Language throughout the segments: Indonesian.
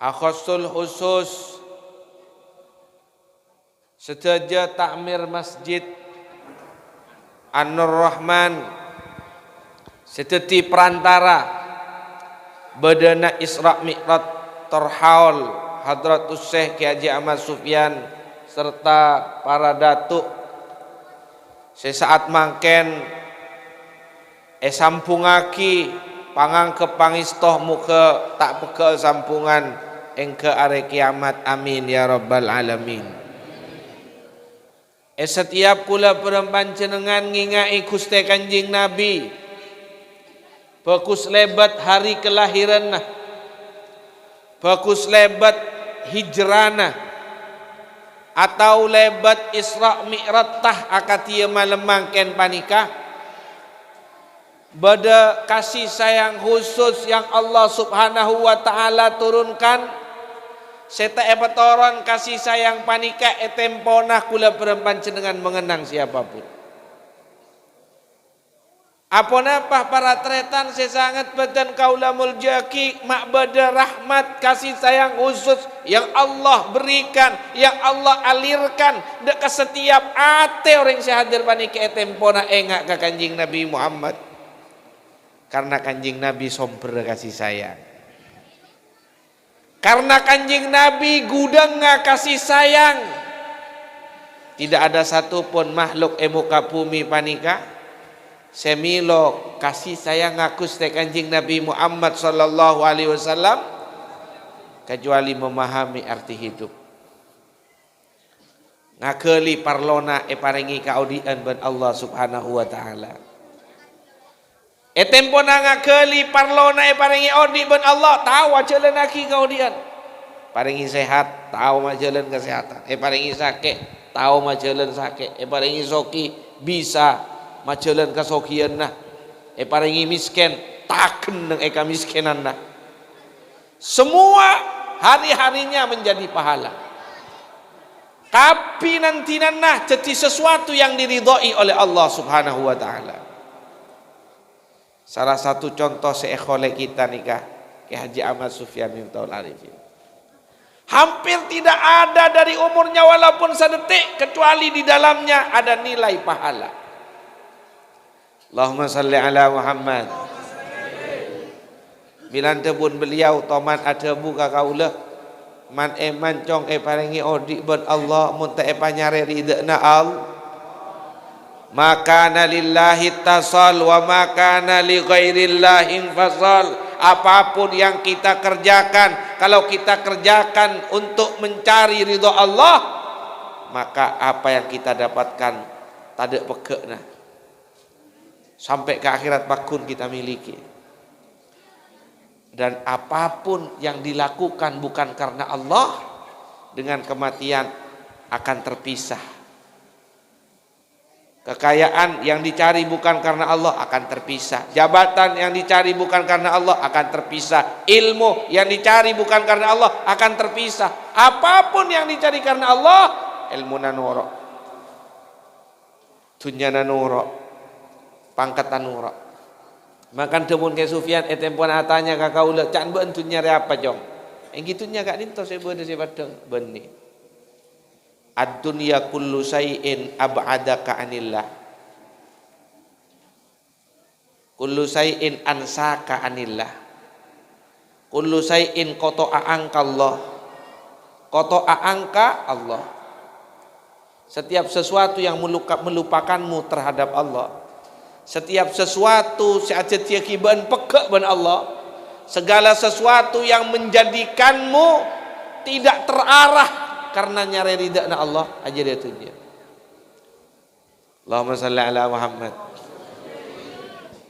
Akhasul khusus seteja takmir masjid An-Nur Rahman seteti perantara bedana Isra Mi'raj terhaul Hadratus Syekh Ki Haji Ahmad Sufyan serta para datuk sesaat mangken sampungaki pangangkep pangistoh muka tak pekel sampungan engke are kiamat, amin ya rabbal alamin. Setiap kula perempuan jenengan ngingai Gusti Kanjeng Nabi bagus lebat hari kelahiran nah, bagus lebat hijrana atau lebat Isra Mi'raj tah akatia malam mangken panika bada kasih sayang khusus yang Allah Subhanahu wa taala turunkan seta epetoron kasih sayang panika etempona kula perempuan jenengan mengenang siapapun. Aponapa para tretan sesangat badan kaula muljaki mak bada rahmat kasih sayang khusus yang Allah berikan, yang Allah alirkan dek ke setiap ate orang sehadir panika etempona engak ke Kanjeng Nabi Muhammad. Karena Kanjeng Nabi somber kasih sayang. Karena Kanjeng Nabi gudang kasih sayang. Tidak ada satupun makhluk muka bumi panika semilo kasih sayang Gusti Kanjeng Nabi Muhammad sallallahu alaihi wasallam kecuali memahami arti hidup. Ngakeli parlona paringi kaudian ben Allah Subhanahu wa taala. Tempona ngakeli parlona paringi odi ben Allah tahu jalan aki kaudian. Paringi sehat tahu majalan kesehatan. Paringi sakit tahu majalan sakit. Paringi soki bisa majalan kasokian nah. Paringi miskin taken nang kamiskinan nah. Semua hari-harinya menjadi pahala. Tapi nanti nah jadi sesuatu yang diridhoi oleh Allah Subhanahu wa taala. Salah satu contoh seekhole kita nikah Ki Haji Ahmad Sufyan Miftahul Arifin. Hampir tidak ada dari umurnya walaupun sedetik kecuali di dalamnya ada nilai pahala. Allahumma salli ala Muhammad. Bilan tebun beliau toman ada buka kaulah man mancong paringi odi ben Allah mun ta panyare ridana Allah. Maka lillahi tasal wa maka li ghairillahi fasal. Apapun yang kita kerjakan, kalau kita kerjakan untuk mencari ridha Allah, maka apa yang kita dapatkan tak pekena sampai ke akhirat bakun kita miliki. Dan apapun yang dilakukan bukan karena Allah, dengan kematian akan terpisah. Kekayaan yang dicari bukan karena Allah akan terpisah. Jabatan yang dicari bukan karena Allah akan terpisah. Ilmu yang dicari bukan karena Allah akan terpisah. Apapun yang dicari karena Allah, ilmu nanuro, dunya nanuro, pangkat nanuro. Makan temun ke Sufyan etempon atanya kakaula can ben dunya re apa jong. Engitunya gak dinto saya beude saya badeng benih. Ad-dunya kullu syai'in ab'adaka anillah. Kullu syai'in ansaka anillah. Kullu syai'in qata'a anka Allah. Qata'a anka Allah. Setiap sesuatu yang melupakanmu terhadap Allah. Setiap sesuatu saja tiakiban pekak ban Allah. Segala sesuatu yang menjadikanmu tidak terarah karena nyari ridha Allah aja dia tujuan. Allahumma salli ala Muhammad.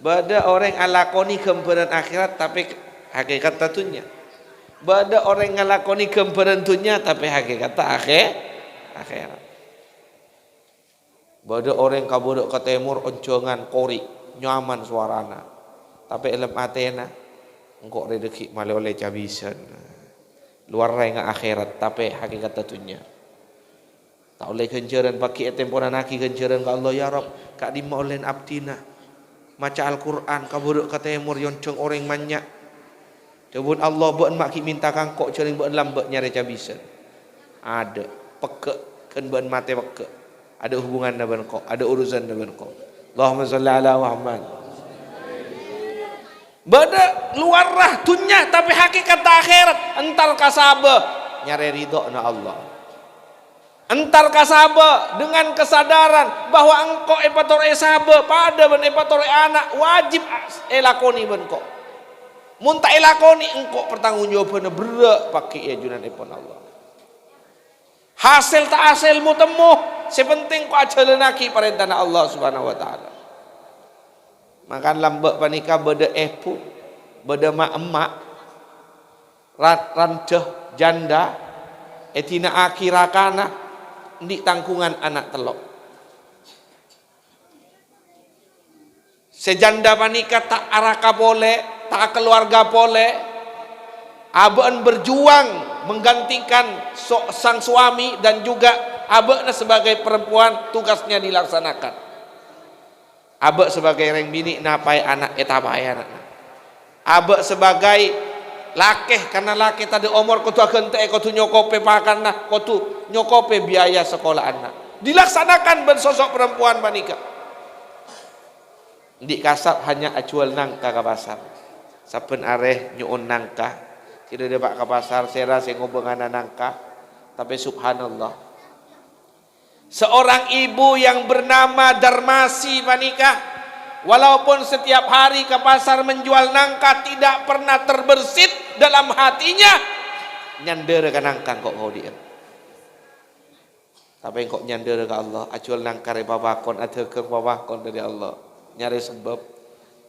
Bada orang alakoni kemperan akhirat tapi hakikat tatunya. Bada orang ngalakoni kemperan dunia tapi hakikat akhirat. Bada orang kabudok ke timur oncongan kori nyaman suarana. Tapi elem atena engkau rezeki malah oleh cabisan. Luar rai nga akhirat tapi hakikat tatunya tak oleh kenceran pakai temporan aki kenceran ke Allah ya Rob kak di maulen abdina maca Al-Quran kaburuk kata emur yoncong orang banyak Tebun Allah buat mak ki minta kangkok cering buat lambat nyari cabisa. Ada pekek kan buat mate pekek. Ada hubungan dengan kau, ada urusan dengan kau. Allahumma salli ala Muhammad. Bada luar rah dunya tapi hakikat akhirat entar kasaba nyari ridho na Allah. Entar kasaba dengan kesadaran bahwa engkau epatore sabe pada ben epatore anak wajib elakoni ben kau. Mun tak elakoni engkau pertanggungjawabanna berat pakai ajunan epon Allah. Hasil tak hasilmu temu, sepenting kau ajalanaki perintah Allah Subhanahu wa taala. Makan lambat panika beda epu, beda mak emak, rancah janda, etina akhirakana di tangkungan anak telok. Sejanda panika tak araka boleh, tak keluarga boleh, abaan berjuang menggantikan sang suami dan juga abakna sebagai perempuan tugasnya dilaksanakan. Abak sebagai reng bini napai anak etapai anak. Abak sebagai lakeh karena lakeh tadi umur kutu agente kutu nyokope pakanna kutu nyokope biaya sekolah anak. Dilaksanakan ben sosok perempuan panika. Di kasap hanya acual nangka ke pasar. Saben areh nyuun nangka. Tidak ada pak ke pasar sera sengobengan nangka. Tapi subhanallah. Seorang ibu yang bernama Darmasi panika, walaupun setiap hari ke pasar menjual nangka tidak pernah terbersit dalam hatinya nyander ke nangka kok kau dia. Tapi kok nyander ke Allah, acual nangka re babakon ada ke babakon dari Allah. Nyari sebab.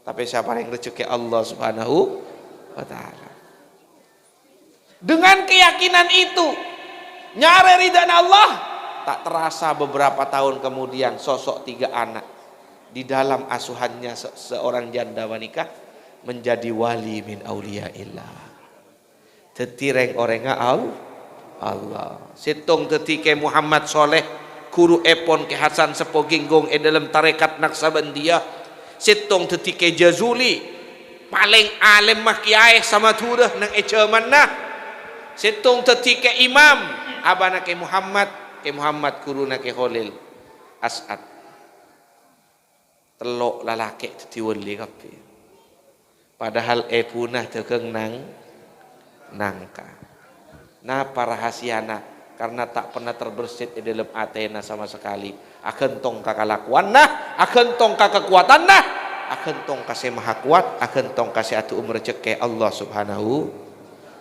Tapi siapa yang rezeki Allah Subhanahu wa taala. Dengan keyakinan itu, nyari ridha Allah, tak terasa beberapa tahun kemudian sosok 3 anak di dalam asuhannya seorang janda wanita menjadi wali min auliyaillah. Tetireng orenga Allah. Situng tetike Muhammad Soleh guru epon ke Hasan Sepo Ginggong dalam tarekat Naksabandiyah. Situng tetike Jazuli paling alim mah kiai sama turah nang ejaman nah. Situng tetike Imam abana ke Muhammad kuruna ke Khalil As'ad. Telok lalaki dadi wali kabeh. Padahal punah degeng nangka. Napa rahasiana? Karena tak pernah terbersit di dalam atena sama sekali. Akan tong kakalakuan nah, akan tong kekuatan nah, akan tong kasih maha kuat, akan tong kasih atu rezeki Allah Subhanahu.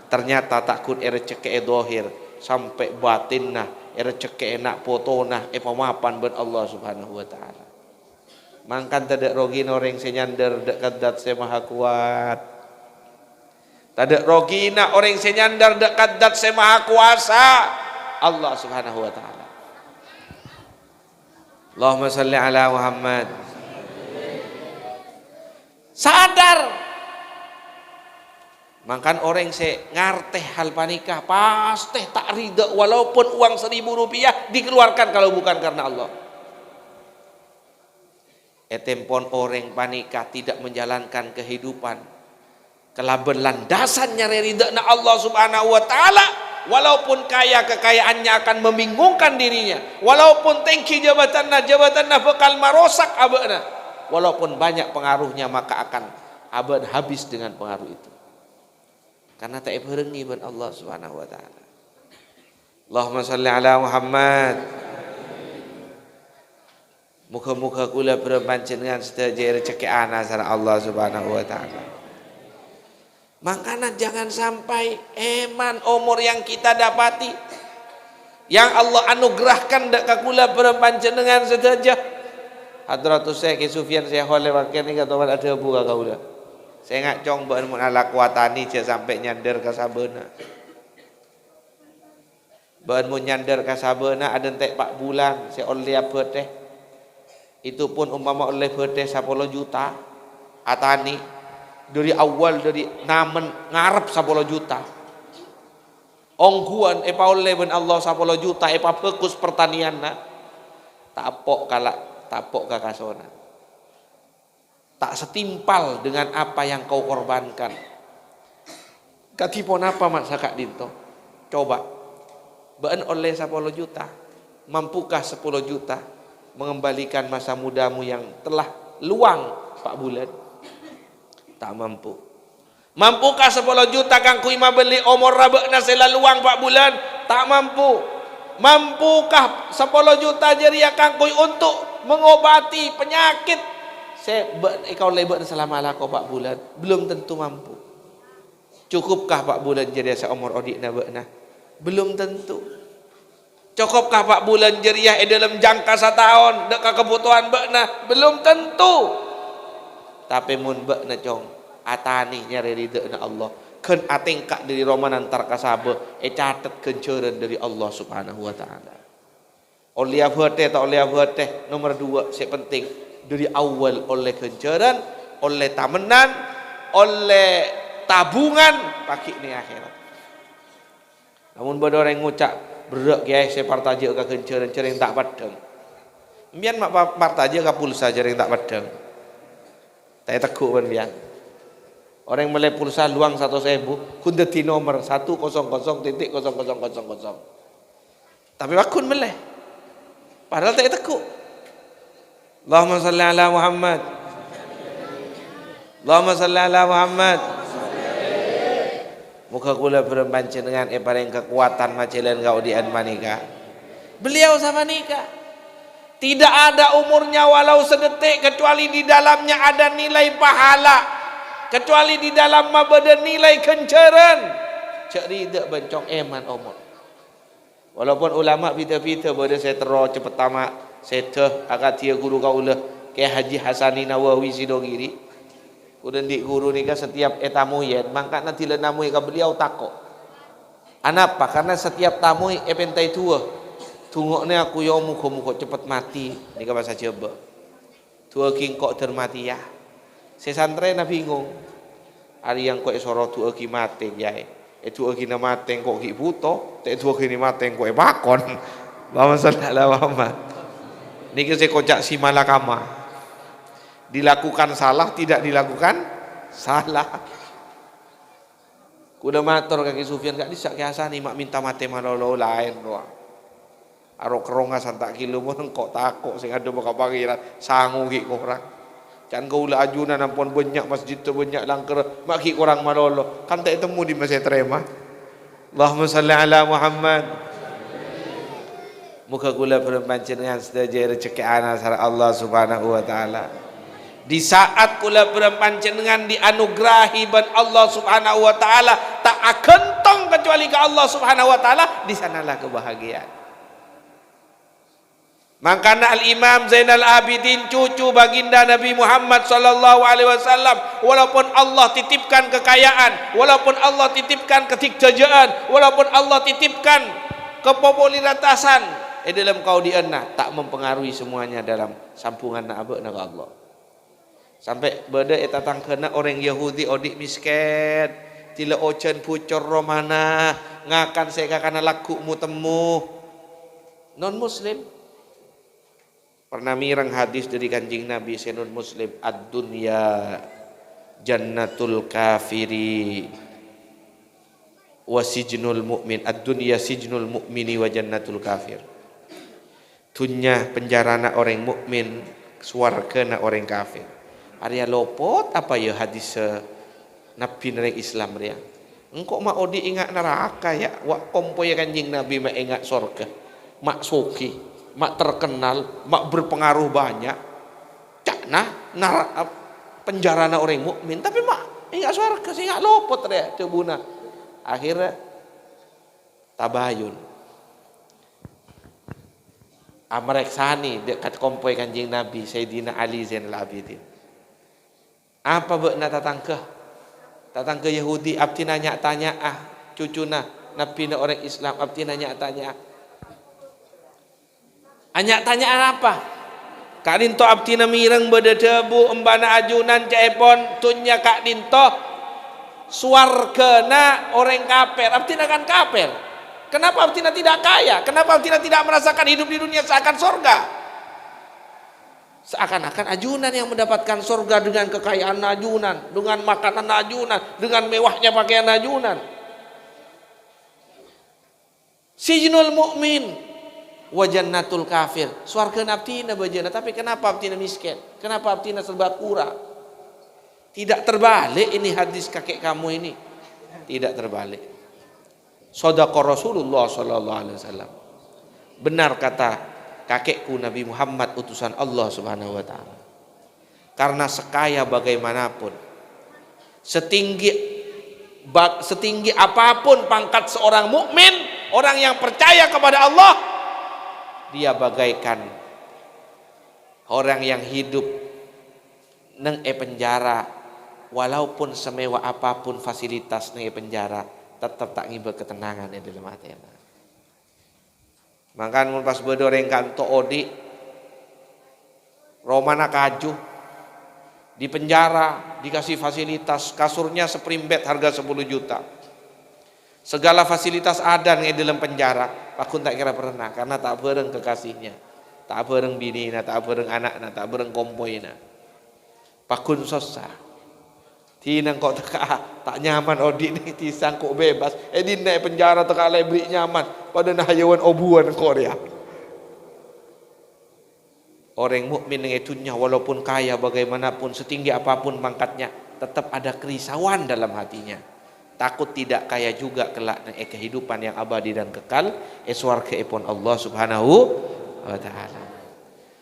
Ternyata takut rezeki dohir sampai batin nah, rezeki enak foto nah, pemapan ben Allah Subhanahu wa taala. Mangkan tidak rogi noreng senyander dek kadat se maha kuat. Tidak rogi na orang senyandar dek kadat se maha kuasa. Allah Subhanahu wa taala. Allahumma salli ala Muhammad. Sadar. Mangkan orang se ngarteh hal panikah pasti tak ridha walaupun uang 1.000 rupiah dikeluarkan kalau bukan karena Allah. Etempon orang panikah tidak menjalankan kehidupan kelaben landasan nyari ridha na Allah Subhanahu wa taala. Walaupun kaya kekayaannya akan membingungkan dirinya, walaupun tinggi jabatannya bakal merosak abadna, walaupun banyak pengaruhnya maka akan abad habis dengan pengaruh itu. Karena tak berengi ben Allah Subhanahu wa taala. Allahumma salli ala Muhammad. Muka-muka kula berpanjenengan sedaya rezeki ana sareng Allah Subhanahu wa taala. Makanya jangan sampai eman umur yang kita dapati yang Allah anugerahkan dak kakula berpanjenengan sedaja. Hadratus Syekh Sufyan Syekh Khalil wakil ni kata ada buka kaula. Saya ngacong ban mun ala kuatani je sampai nyander ka sabena. Ban mun nyander ka sabena ada entek 4 bulan saya oleh apa teh. Itu pun umpama oleh beteh 10 juta atani dari awal dari namen ngarep 10 juta. Ongguan oleh ben Allah 10 juta fokus pertanianna. Tapok kakasona. Tak setimpal dengan apa yang kau korbankan. Katipon apa masa Kak Dinto? Coba. Bean oleh 10 juta. Mampukah 10 juta mengembalikan masa mudamu yang telah luang 4 bulan? Tak mampu. Mampukah 10 juta kang kuima beli umur rabekna sela luang 4 bulan? Tak mampu. Mampukah 10 juta jeria kang kui untuk mengobati penyakit? Kau lebek selama kau 4 bulan? Belum tentu mampu. Cukupkah 4 bulan jeria seumur odik nabekna? Belum tentu. Cukupkah 4 bulan jeria dalam jangka 1 tahun dekat kebutuhan bekna? Belum tentu. Tapi mun bekna cong atani nyari ridha Allah. Ken atingkak dari romanan tarkasabe catat kenceran dari Allah Subhanahu wa taala. Oleh hati tak oleh hati nomor 2 yang penting dari awal oleh kenceran, oleh tamenan, oleh tabungan pakai ni akhirat. Namun bodoh orang ngucap berak guys saya partaje ke kenceran cereng tak padang. Bian mak partaje ke pulsa cereng tak padang. Tak tekuk pun bian. Orang mulai pulsa luang 1.000 kun dadi nomor 100.0000. Tapi wakun mulai. Padahal tak tekuk. Allahumma salli ala Muhammad. Allahumma salli ala Muhammad. Muka kula berbancin dengan paling kekuatan macelan kau di manika. Beliau sama nikah. Tidak ada umurnya walau sedetik kecuali di dalamnya ada nilai pahala. Kecuali di dalam mabada nilai kenceran. Cak rida bencong eman omor. Walaupun ulama pita-pita pada saya terus cepat tamat. Saya teh akatia guru kaulah kayak Haji Hasani Nawawi Sidogiri. Kemudian di guru ni kan setiap tamu ya, mangkat nanti le namu ka beliau takok. Anapa? Karena setiap tamu pentai tua. Tungoknya aku yo muka-muka cepat mati. Ni ka bahasa Jawa. Tua king kok termati ya. Sesantren na bingung. Ari yang kok soro tua ki mate jai. Tua ki na mate kok ki buto, te tua ki ni mate kok bakon. Allahumma shalli ala Muhammad. Niki saya kocak si malakama. Dilakukan salah, tidak dilakukan salah. Kuda matur kaki Sufyan gak disak ke Hasani mak minta mate malolo lain doang. Aro keronga santak kilo pun kok takok sing ada baka pangeran sangu ki korang. Can kau ulah ajunan ampun banyak masjid tu banyak langker mak ki korang malolo. Kan tak temu di masjid terima. Allahumma salli ala Muhammad. Muka kula berpancing dengan sedaya rezeki ana sara Allah Subhanahu wa taala. Di saat kula berpanjenengan dianugerahi ban Allah Subhanahu wa taala tak akan tong kecuali ke Allah Subhanahu wa taala, di sanalah kebahagiaan. Makanya Al-Imam Zainal Abidin cucu baginda Nabi Muhammad sallallahu alaihi wasallam, walaupun Allah titipkan kekayaan, walaupun Allah titipkan ketikjajaan, walaupun Allah titipkan kepopularisan dalam kau diana, tak mempengaruhi semuanya dalam sampungan nak abek nak Allah. Sampai beda eta tangkena orang Yahudi odik miskin, tila ocen pucor romana, ngakan saya kana laku mu temu non muslim. Pernah mirang hadis dari Kanjeng Nabi non muslim, ad-dunya jannatul kafiri wa sijnul mu'min, ad-dunya sijnul mu'mini wa jannatul kafir. Dunya penjarana orang mukmin, swargana orang kafir. Arya lopot apa ya hadis Nabi nang Islam dia. Engkau mak odi ingat neraka ya, wak kompo ya Kanjeng Nabi mak ingat surga. Mak soki, mak terkenal, mak berpengaruh banyak. Cakna penjarana orang mukmin, tapi mak ingat surga, sih ingat lopot dia tebuna. Akhirnya tabayun. Amreksani dekat kompoi Kanjeng Nabi Sayyidina Ali Zainal Abidin. Apa bekna tatangke Yahudi abdi nanya tanya cucuna Nabi na orang Islam abdi nanya tanya. Anya tanya apa? Kak dinto abdi na mireng beda debu embana ajunan caepon tunya kak dinto swargana orang kafir. Abdi na kan kafir. Kenapa abdi na tidak kaya? Kenapa abdi na tidak merasakan hidup di dunia seakan surga? Seakan-akan ajunan yang mendapatkan surga dengan kekayaan ajunan, dengan makanan ajunan, dengan mewahnya pakaian ajunan. Sijnul mu'min wa jannatul kafir. Swarga abtina bajana, tapi kenapa abtina miskin? Kenapa abtina serba kurang? Tidak terbalik ini hadis kakek kamu ini. Tidak terbalik. Shadaqa Rasulullah sallallahu alaihi wasallam. Benar kata kakekku Nabi Muhammad utusan Allah Subhanahu wa taala. Karena sekaya bagaimanapun, setinggi apapun pangkat seorang mukmin, orang yang percaya kepada Allah, dia bagaikan orang yang hidup neng penjara, walaupun semewah apapun fasilitas neng penjara, tetap tak ngibel ketenangan di dalam hati. Makan pas bedoreng kanto odi Romana kaju di penjara, dikasih fasilitas, kasurnya seperimbet harga 10 juta. Segala fasilitas ada di dalam penjara. Pakun tak kira pernah, karena tak bareng kekasihnya, tak bareng binina, tak bareng anaknya, tak bareng kompoina. Pakun susah. Tinang kok tak nyaman odi nih tisang kok bebas. Di naik penjara teka lebih nyaman pada nahayawan obuan Korea. Orang mukmin yang itunya walaupun kaya bagaimanapun, setinggi apapun pangkatnya, tetap ada kerisauan dalam hatinya. Takut tidak kaya juga kelak kehidupan yang abadi dan kekal swarga ipun Allah Subhanahu wa taala.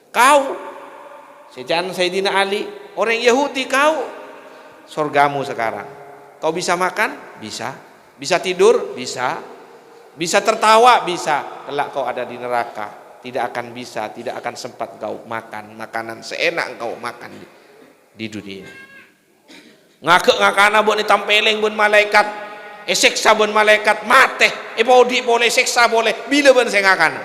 Kau sejak Sayyidina Ali, orang Yahudi kau, surgamu sekarang. Kau bisa makan? Bisa. Bisa tidur? Bisa. Bisa tertawa? Bisa. Kelak kau ada di neraka, tidak akan bisa, tidak akan sempat kau makan makanan seenak kau makan di dunia. Ngakana buat ditampeleng bun malaikat, seksa bun malaikat mate, podi boleh seksa boleh, bila bun saya ngakana.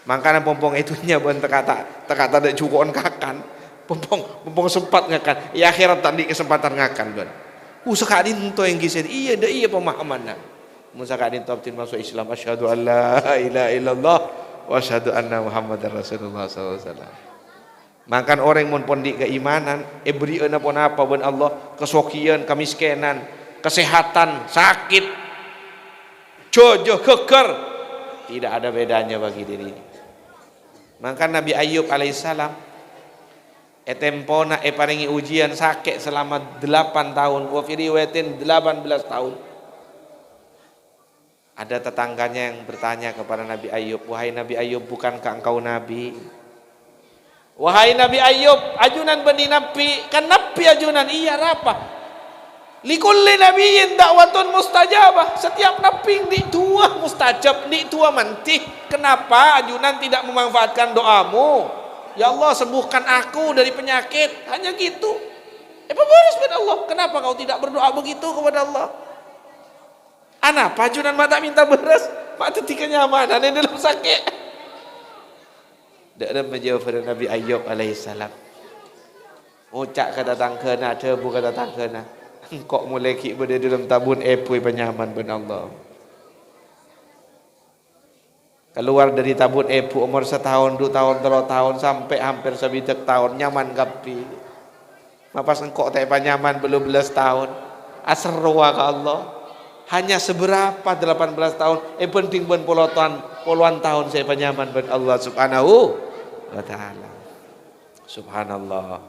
Makanan pompong itunya bun terkata ada cukon kakan. Pompong sempat ngakan, ya akhirat tadi kesempatan ngakan kan. Sekadin to yang kisah, iya pemahaman. Musakadin toptin masuk Islam, asyhadu an la ilaha illallah wa asyhadu anna Muhammadar Rasulullah sallallahu alaihi wasallam. Makan orang mun pondi keimanan, berian apa ben Allah, kesokian, kemiskinan, kesehatan, sakit, jojo, keker, tidak ada bedanya bagi diri. Maka Nabi Ayub alaihissalam tempona paringi ujian sakit selama 8 tahun, wa fi riwayatin 18 tahun. Ada tetangganya yang bertanya kepada Nabi Ayub, wahai Nabi Ayub, bukankah engkau nabi? Wahai Nabi Ayub, ajunan benih nabi, kan nabi ajunan, iya apa? Likulli nabiyyin da'watun mustajabah. Setiap nabi di tua mustajab, di tua mantih. Kenapa ajunan tidak memanfaatkan doamu? Ya Allah, sembuhkan aku dari penyakit. Hanya gitu. Beres kepada Allah. Kenapa kau tidak berdoa begitu kepada Allah? Anak pajunan mata minta beres, mata tika nyamanan yang dalam sakit. Dalam menjawab pada Nabi Ayub alaihissalam. Ucak kata tangkena, tebu kata tangkena. Kok mulai kik berada dalam tabun epui penyaman ben Allah. Keluar dari tabut ibu umur 1 tahun, 2 tahun, 3 tahun sampai hampir 7 tahun nyaman gapi. Mapas engkau tak nyaman belum 11 tahun. Asrowa ke Allah. Hanya seberapa 18 tahun. Penting ben puluhan tahun saya penyaman ben Allah Subhanahu wa taala. Subhanallah.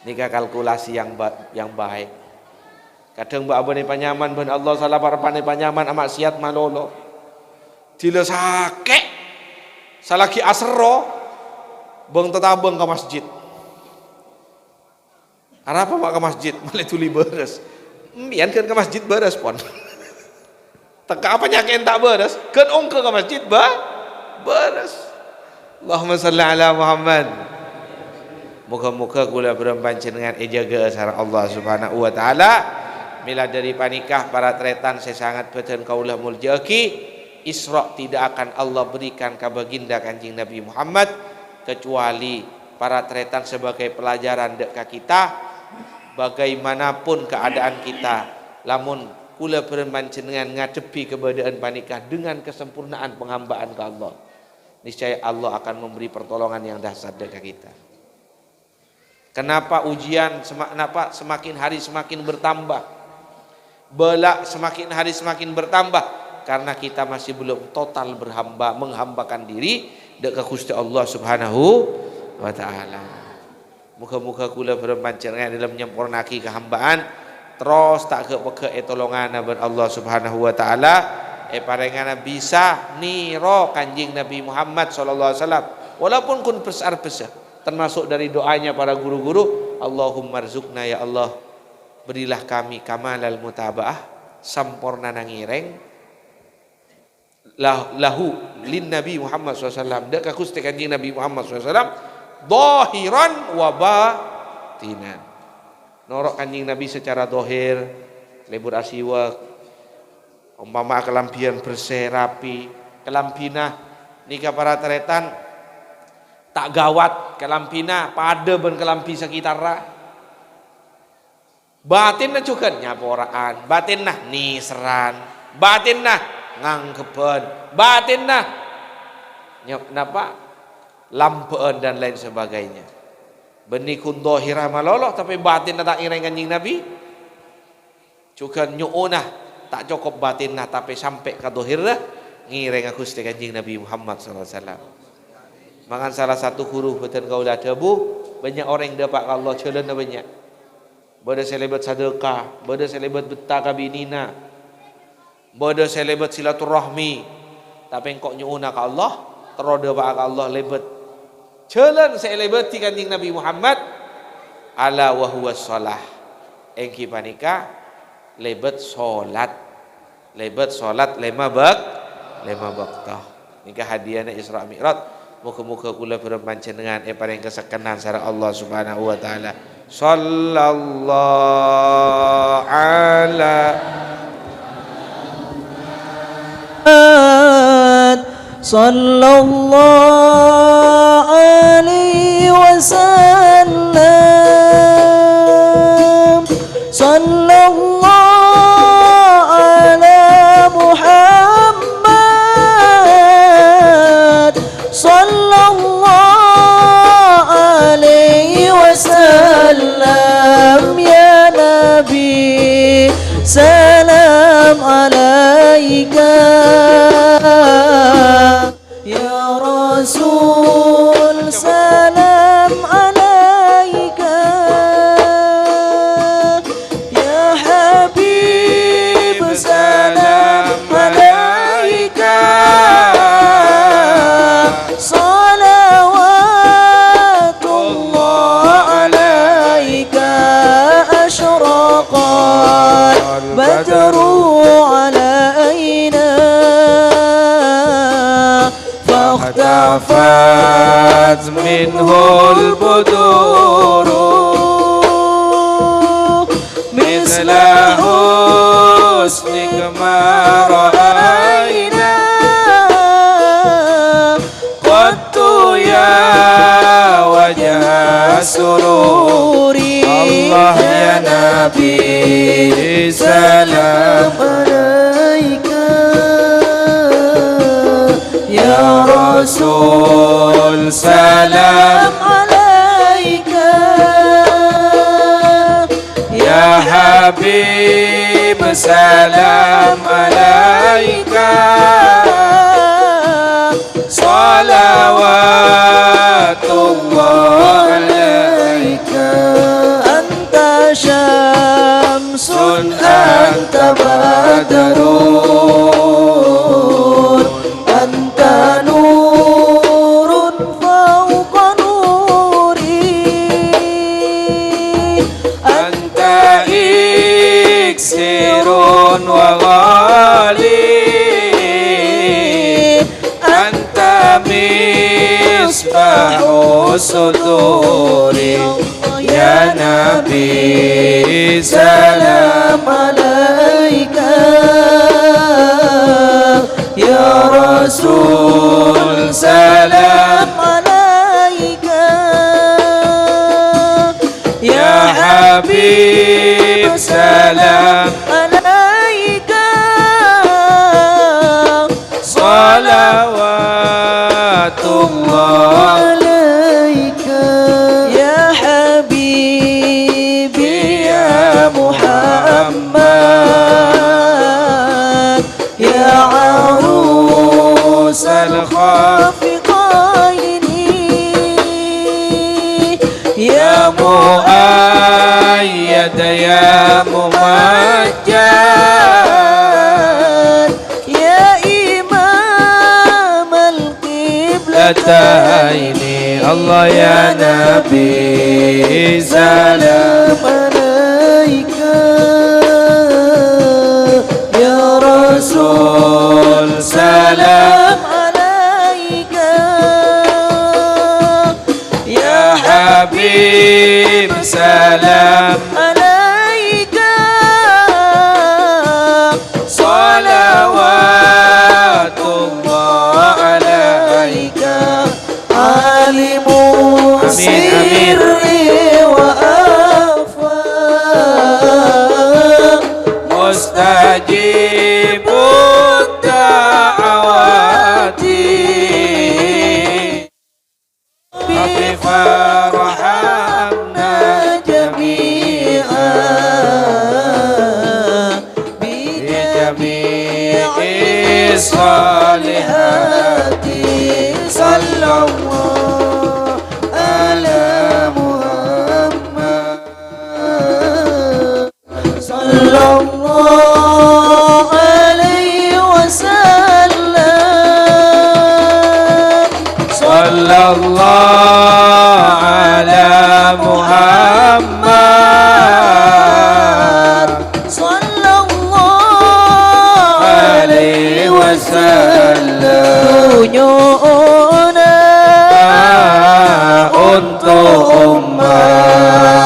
Nikah kalkulasi yang baik. Kadang mbak abone penyaman ben Allah salah parpane penyaman amak siat malolo. Dila sakit salaki asro bang tetabang ke masjid. Apa mak ke masjid malah tuli beres. Mbian kan ke masjid beres pon. Teka apa nyakin tak beres? Kan ongke ke masjid beres. Allahumma salli ala Muhammad. Muka-muka kula berempan dengan ejaga asar Allah Subhanahu wa taala. Mila dari panikah para tretan saya sangat beten kaulah muljaki. Isra tidak akan Allah berikan ke baginda Kanjeng Nabi Muhammad kecuali para tretan sebagai pelajaran dek kita bagaimanapun keadaan kita, lamun kula bermanjenengan ngadepi keberadaan panikah dengan kesempurnaan penghambaan ke Allah. niscaya Allah akan memberi pertolongan yang dahsyat dekat kita. Kenapa ujian semakin hari semakin bertambah, bala semakin hari semakin bertambah? Karena kita masih belum total menghambakan diri dekat Gusti Allah Subhanahu wa taala. Muka-muka kula berpanjenengan dalam menyempurnaki kehambaan terus tak ke etolongan Allah Subhanahu wa taala parengana bisa niro Kanjeng Nabi Muhammad sallallahu alaihi wasallam walaupun kun besar-besar, termasuk dari doanya para guru-guru, Allahumma rzuqna ya Allah, berilah kami kamalal mutabaah, sampurna nangireng lahu lin Nabi Muhammad SAW, dekat Gusti Kanjeng Nabi Muhammad SAW, dohiran wa batinan. Norok Kanjeng Nabi secara dohir, lebur asiwak, umpama kelampian bersih rapi, kelampina nikah para teretan tak gawat, kelampina pada ben kelampi sekitar batin juga nyaporaan, batin nah niseran, batin nah ngangkepen, batin nah lampean dan lain sebagainya. Benikun dohirah maloloh tapi batin tak ireng Kanjeng Nabi juga nyuunah tak cukup batin nah tapi sampai ke dohirah ngireng Gusti Kanjeng Nabi Muhammad SAW. Makan salah satu huruf betul kau dah debu, banyak orang yang dapat Allah jalan banyak. Bodoh selebat sedekah, bodoh selebat betaka binina, bodoh selebat silaturahmi. Tapi engkau nyuuna ke Allah, teroda ke Allah lebat. Jalan selebat di Kanjeng Nabi Muhammad ala wa huwa shalah. Engki panika lebat salat. Lebat salat lima baktah. Nikah hadiahnya Isra Mi'raj. Muka-muka kula berpanjenengan paring kesekenan sareng Allah Subhanahu wa taala. Sallallahu ala sallallahu alaihi wasallam. Sallallahu ala Muhammad. Sallallahu alaihi wasallam. Ya Nabi, salam alaika. Ya Rasul, salam alaika. Ya Habib, salam alaika. Salawatullah alaika. Ashraqat badru alaina. اختفت منه البدور مثل حسنك ما رأينا قد يا وجه سروري الله يا نبي سلام عليك يا رسول سلام عليك يا حبيب سلام عليك صلوات الله عليك أنت شمس أنت بدر مصباح صدوري يا نبي سلام عليك يا رسول سلام عليك يا حبيب سلام عليك صلوات يا عروس الخافقين يا مؤيد يا ممجد يا إمام القبلتين الله يا نبي سلام عليك يا رسول سلام عليك يا حبيب سلام عليك صلوات الله عليك عالم سري وأخفى مستجيب الدعوات رب فارحمنا جميعا بجميع الصالحات صلى الله على محمد صلى الله عليه وسلم صلى الله على محمد صلى الله عليه وسلم tunjukna untuk umat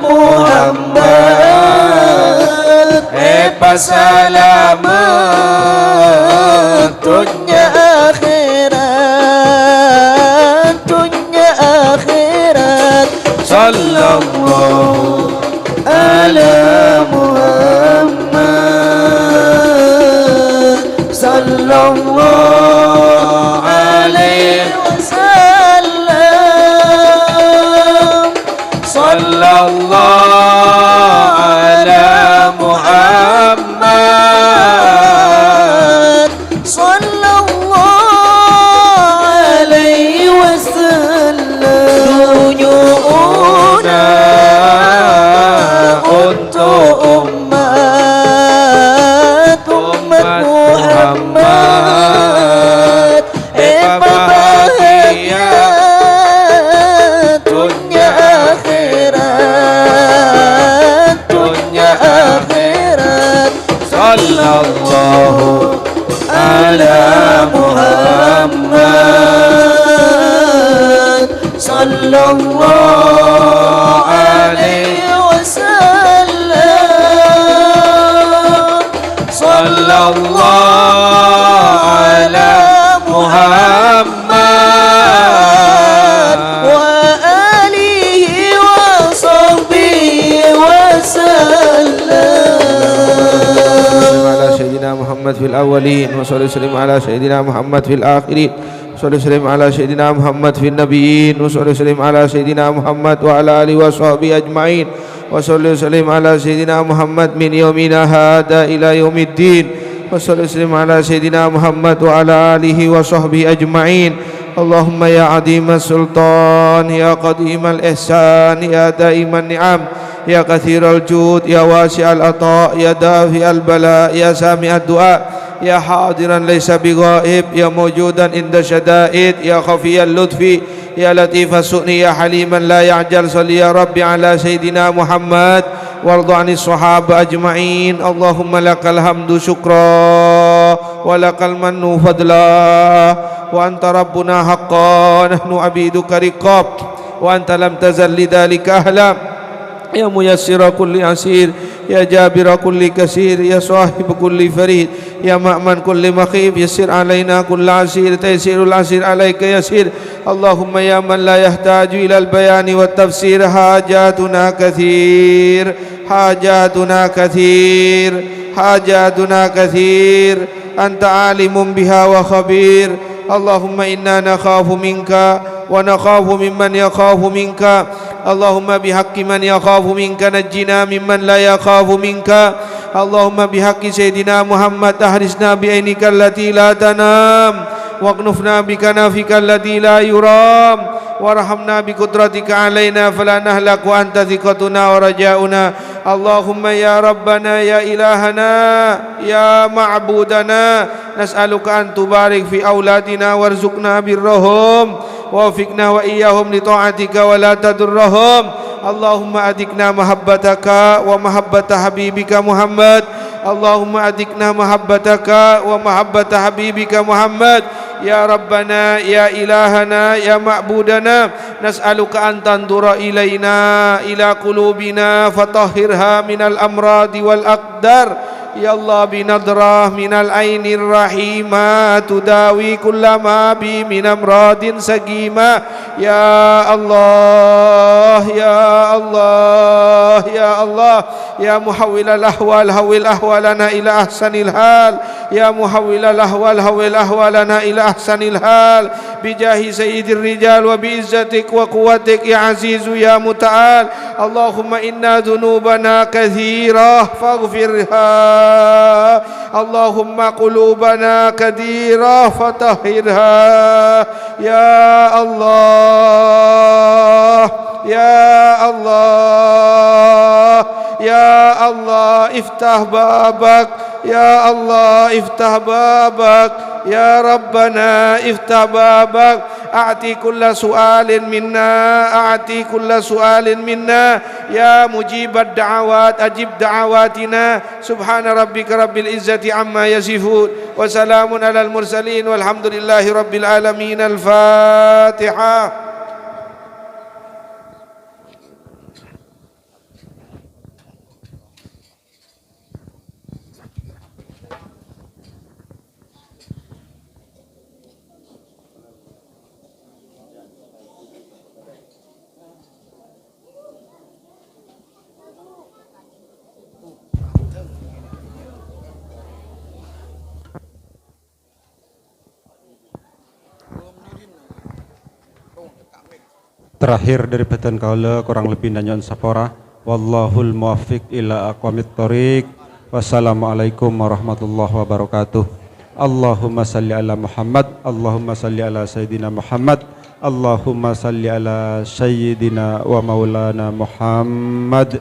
Muhammad hebat selamat dunia akhirat sallallahu ala Muhammad sallallahu alaihi wasallam sallallahu ala Muhammad sallallahu alaihi wasallam tunjukna untuk umat Muhammad bahagia dunia akhirat sallallahu ala Muhammad sallallahu alaihi wasallam sallallahu ala Muhammad wa alihi wa sahbihi wasallam ala sayyidina Muhammad fil awwalin wa sallallahu ala sayyidina Muhammad fil akhirin sallallahu ala sayyidina Muhammad fil nabiyyin wa sallallahu ala sayyidina Muhammad wa ala alihi wa sahbihi ajma'in wa sallallahu ala sayyidina Muhammad min yaumina hada ila yaumiddin wa sallallahu ala sayyidina Muhammad wa ala alihi wa sahbihi ajma'in Allahumma ya adimas sultan ya qadimal ihsan ya daiman ni'am ya kathiral jud ya wasi'al ata ya dafi'al bala ya sami'ad du'a يا حاضرا ليس بغائب يا موجودا عند شدائد يا خفي اللطف يا لطيف السؤن يا حليما لا يعجل صل يا ربي على سيدنا محمد وارض عن الصحابة أجمعين اللهم لك الحمد شكرا ولك المن فضلا وأنت ربنا حقا نحن عبيدك رقاب وأنت لم تزل لذلك أهلا يا ميسر كل عسير يا جابر كل كسير يا صاحب كل فريد يا مأمن كل مخيف يسر علينا كل عسير تيسير العسير عليك يسير اللهم يا من لا يحتاج إلى البيان والتفسير حاجاتنا كثير حاجاتنا كثير حاجاتنا كثير أنت عالم بها وخبير اللهم إنا نخاف منك ونخاف ممن يخاف منك اللهم بحق من يخاف منك نجنا ممن لا يخاف منك اللهم بحق سيدنا محمد أحرسنا بعينك التي لا تنام واكنفنا بكنافك التي لا يرام وارحمنا بقدرتك علينا فلا نهلك وأنت ثقتنا ورجاؤنا اللهم يا ربنا يا إلهنا يا معبودنا نسألك أن تبارك في أولادنا وارزقنا برهم ووفقنا وإياهم لطاعتك ولا تضرهم اللهم أذقنا محبتك ومحبة حبيبك محمد اللهم أذقنا محبتك ومحبة حبيبك محمد يا ربنا يا إلهنا يا معبودنا نسألك أن تنظر إلينا إلى قلوبنا فطهرها من الأمراض والأقدار يا الله بنظرة من العين الرحيمة تداوي كل ما بي من أمراض سقيمة يا الله يا الله يا الله يا محول الأحوال حول أحوالنا إلى أحسن الحال يا محول الأحوال حول أحوالنا إلى أحسن الحال بجاه سيد الرجال وبعزتك وقوتك يا عزيز يا متعال اللهم إنا ذنوبنا كثيرة فاغفرها اللهم قلوبنا كثيرة فطهرها يا الله يا الله يا الله افتح بابك يا الله افتح بابك يا ربنا افتح بابك أعطي كل سؤال منا أعطي كل سؤال منا يا مجيب الدعوات أجب دعواتنا سبحان ربك رب العزة عما يصفون وسلام على المرسلين والحمد لله رب العالمين الفاتحة. Terakhir dari batan kaula kurang lebih nanyon sapora wallahul muwaffiq ila aqwamit thoriq. Wassalamualaikum warahmatullahi wabarakatuh. Allahumma salli ala Muhammad, Allahumma salli ala sayyidina Muhammad, Allahumma salli ala sayyidina wa maulana Muhammad.